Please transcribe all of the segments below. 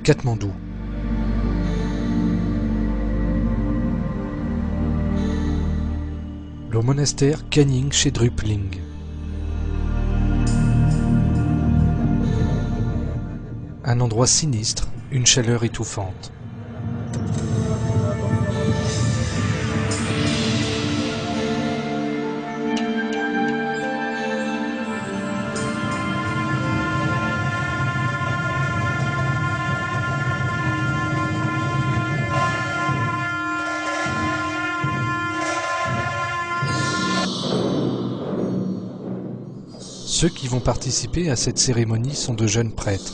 Katmandou. Le monastère Kanying Chedrup Ling. Un endroit sinistre, une chaleur étouffante. Ceux qui vont participer à cette cérémonie sont de jeunes prêtres.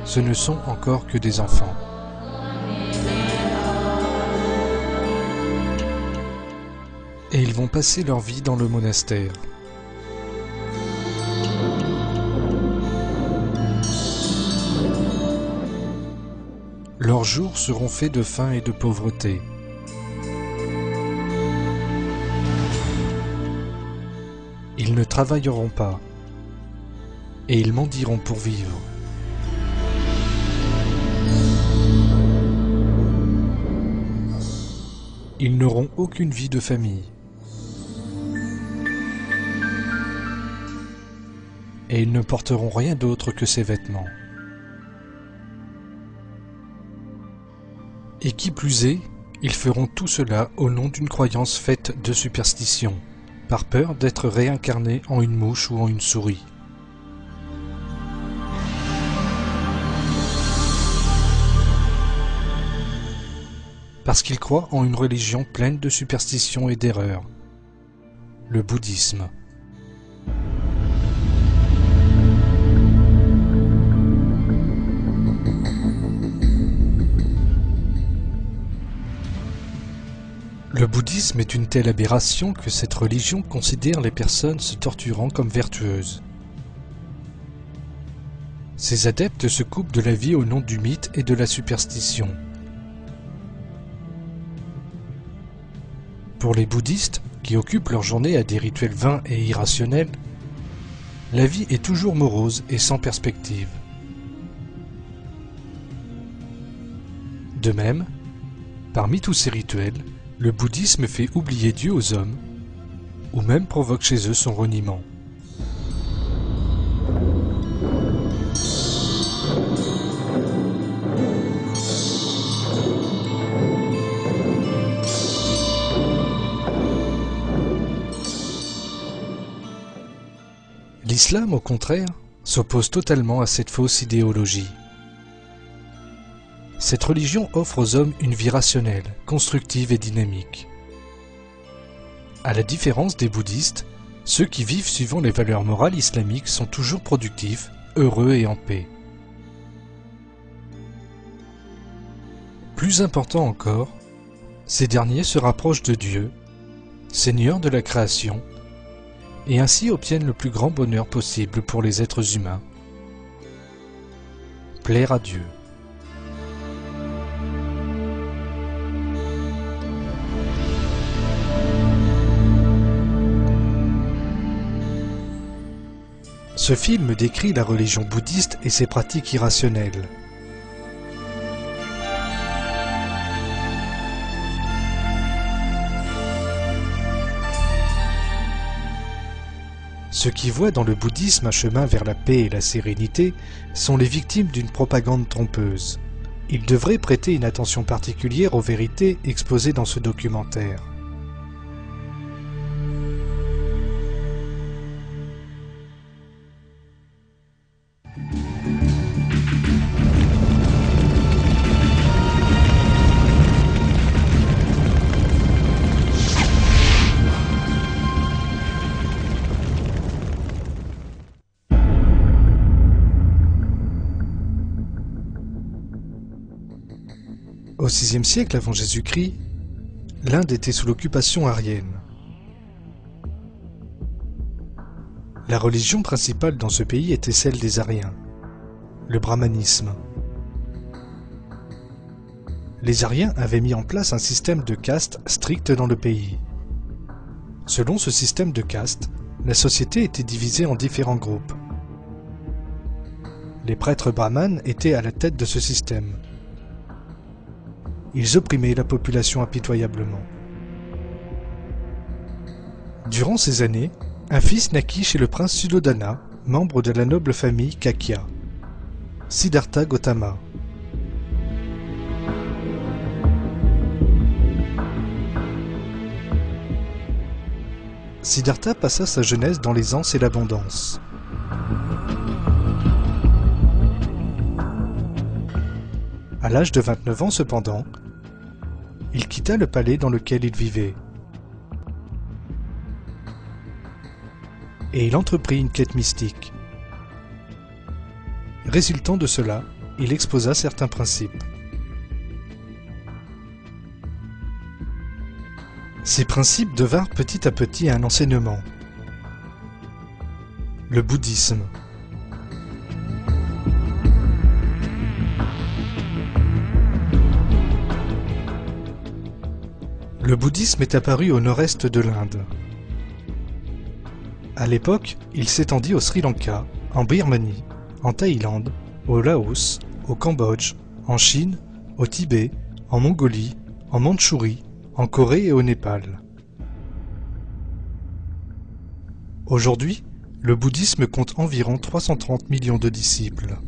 Ce ne sont encore que des enfants. Et ils vont passer leur vie dans le monastère. Leurs jours seront faits de faim et de pauvreté. Ils ne travailleront pas, et ils mendieront pour vivre. Ils n'auront aucune vie de famille. Et ils ne porteront rien d'autre que ces vêtements. Et qui plus est, ils feront tout cela au nom d'une croyance faite de superstition, par peur d'être réincarnés en une mouche ou en une souris. Parce qu'ils croient en une religion pleine de superstitions et d'erreurs, le bouddhisme. Le bouddhisme est une telle aberration que cette religion considère les personnes se torturant comme vertueuses. Ces adeptes se coupent de la vie au nom du mythe et de la superstition. Pour les bouddhistes, qui occupent leur journée à des rituels vains et irrationnels, la vie est toujours morose et sans perspective. De même, parmi tous ces rituels, le bouddhisme fait oublier Dieu aux hommes, ou même provoque chez eux son reniement. L'islam, au contraire, s'oppose totalement à cette fausse idéologie. Cette religion offre aux hommes une vie rationnelle, constructive et dynamique. À la différence des bouddhistes, ceux qui vivent suivant les valeurs morales islamiques sont toujours productifs, heureux et en paix. Plus important encore, ces derniers se rapprochent de Dieu, Seigneur de la création, et ainsi obtiennent le plus grand bonheur possible pour les êtres humains. Plaire à Dieu. Ce film décrit la religion bouddhiste et ses pratiques irrationnelles. Ceux qui voient dans le bouddhisme un chemin vers la paix et la sérénité sont les victimes d'une propagande trompeuse. Ils devraient prêter une attention particulière aux vérités exposées dans ce documentaire. Au VIe siècle avant Jésus-Christ, l'Inde était sous l'occupation aryenne. La religion principale dans ce pays était celle des Aryens, le brahmanisme. Les Aryens avaient mis en place un système de caste strict dans le pays. Selon ce système de caste, la société était divisée en différents groupes. Les prêtres brahmanes étaient à la tête de ce système. Ils opprimaient la population impitoyablement. Durant ces années, un fils naquit chez le prince Suddhodana, membre de la noble famille Kakya, Siddhartha Gautama. Siddhartha passa sa jeunesse dans l'aisance et l'abondance. À l'âge de 29 ans cependant, il quitta le palais dans lequel il vivait. Et il entreprit une quête mystique. Résultant de cela, il exposa certains principes. Ces principes devinrent petit à petit un enseignement. Le bouddhisme. Le bouddhisme est apparu au nord-est de l'Inde. À l'époque, il s'étendit au Sri Lanka, en Birmanie, en Thaïlande, au Laos, au Cambodge, en Chine, au Tibet, en Mongolie, en Mandchourie, en Corée et au Népal. Aujourd'hui, le bouddhisme compte environ 330 millions de disciples.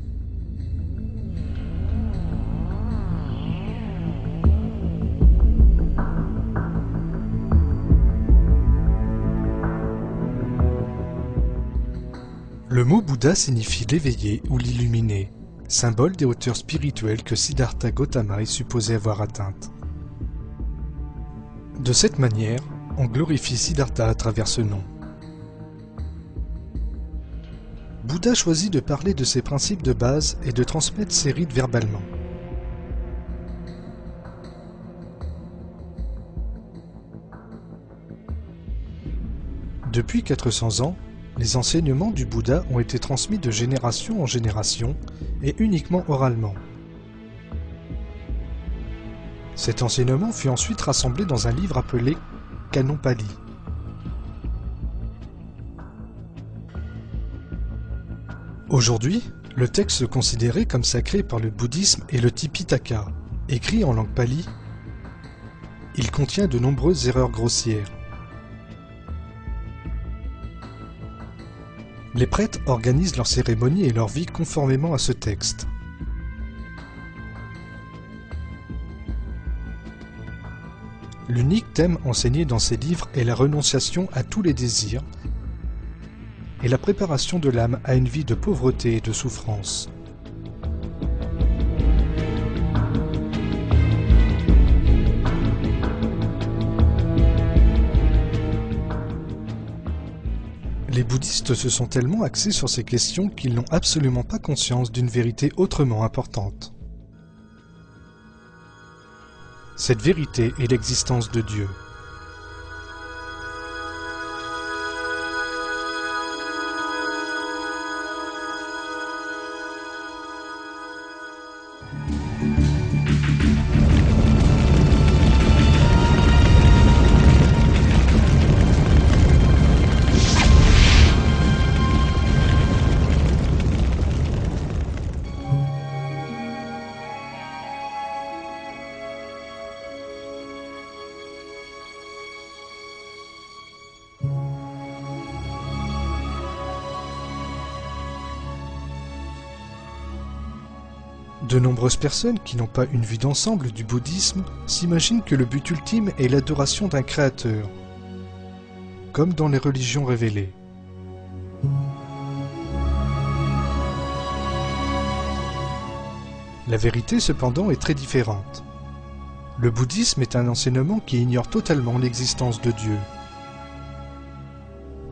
Le mot Bouddha signifie l'éveillé ou l'illuminé, symbole des hauteurs spirituelles que Siddhartha Gautama est supposé avoir atteintes. De cette manière, on glorifie Siddhartha à travers ce nom. Bouddha choisit de parler de ses principes de base et de transmettre ses rites verbalement. Depuis 400 ans, les enseignements du Bouddha ont été transmis de génération en génération et uniquement oralement. Cet enseignement fut ensuite rassemblé dans un livre appelé Canon Pali. Aujourd'hui, le texte considéré comme sacré par le bouddhisme est le Tipitaka, écrit en langue pali. Il contient de nombreuses erreurs grossières. Les prêtres organisent leurs cérémonies et leur vie conformément à ce texte. L'unique thème enseigné dans ces livres est la renonciation à tous les désirs et la préparation de l'âme à une vie de pauvreté et de souffrance. Les bouddhistes se sont tellement axés sur ces questions qu'ils n'ont absolument pas conscience d'une vérité autrement importante. Cette vérité est l'existence de Dieu. De nombreuses personnes qui n'ont pas une vue d'ensemble du bouddhisme s'imaginent que le but ultime est l'adoration d'un créateur, comme dans les religions révélées. La vérité cependant est très différente. Le bouddhisme est un enseignement qui ignore totalement l'existence de Dieu.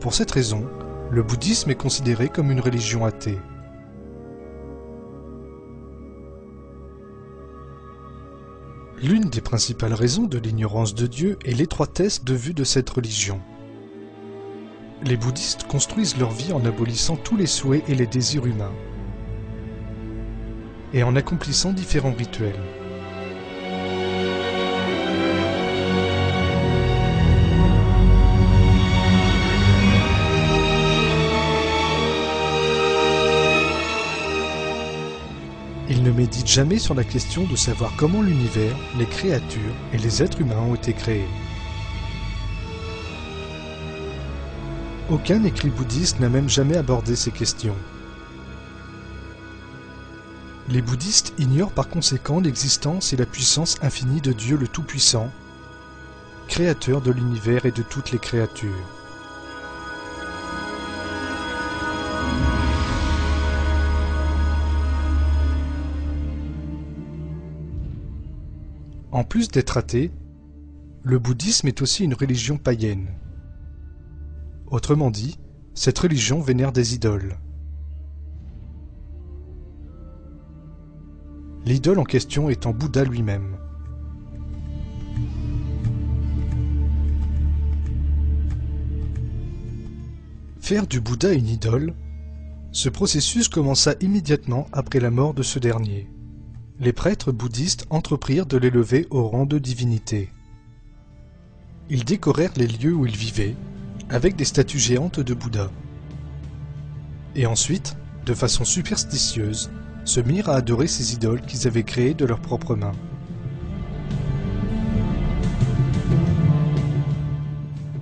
Pour cette raison, le bouddhisme est considéré comme une religion athée. L'une des principales raisons de l'ignorance de Dieu est l'étroitesse de vue de cette religion. Les bouddhistes construisent leur vie en abolissant tous les souhaits et les désirs humains, et en accomplissant différents rituels. ne méditent jamais sur la question de savoir comment l'univers, les créatures et les êtres humains ont été créés. Aucun écrit bouddhiste n'a même jamais abordé ces questions. Les bouddhistes ignorent par conséquent l'existence et la puissance infinie de Dieu le Tout-Puissant, créateur de l'univers et de toutes les créatures. En plus d'être athée, le bouddhisme est aussi une religion païenne. Autrement dit, cette religion vénère des idoles. L'idole en question étant Bouddha lui-même. Faire du Bouddha une idole, ce processus commença immédiatement après la mort de ce dernier. Les prêtres bouddhistes entreprirent de l'élever au rang de divinité. Ils décorèrent les lieux où il vivait, avec des statues géantes de Bouddha. Et ensuite, de façon superstitieuse, se mirent à adorer ces idoles qu'ils avaient créées de leurs propres mains.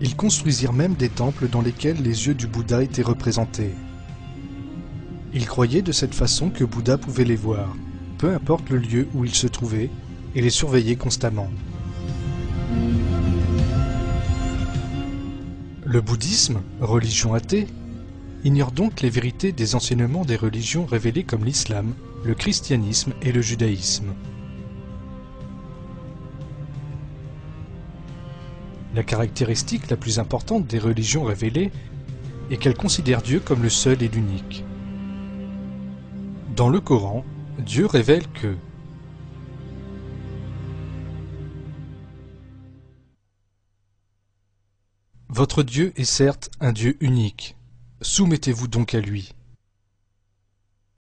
Ils construisirent même des temples dans lesquels les yeux du Bouddha étaient représentés. Ils croyaient de cette façon que Bouddha pouvait les voir, peu importe le lieu où ils se trouvaient, et les surveiller constamment. Le bouddhisme, religion athée, ignore donc les vérités des enseignements des religions révélées comme l'islam, le christianisme et le judaïsme. La caractéristique la plus importante des religions révélées est qu'elles considèrent Dieu comme le seul et l'unique. Dans le Coran, Dieu révèle que votre Dieu est certes un Dieu unique, soumettez-vous donc à lui.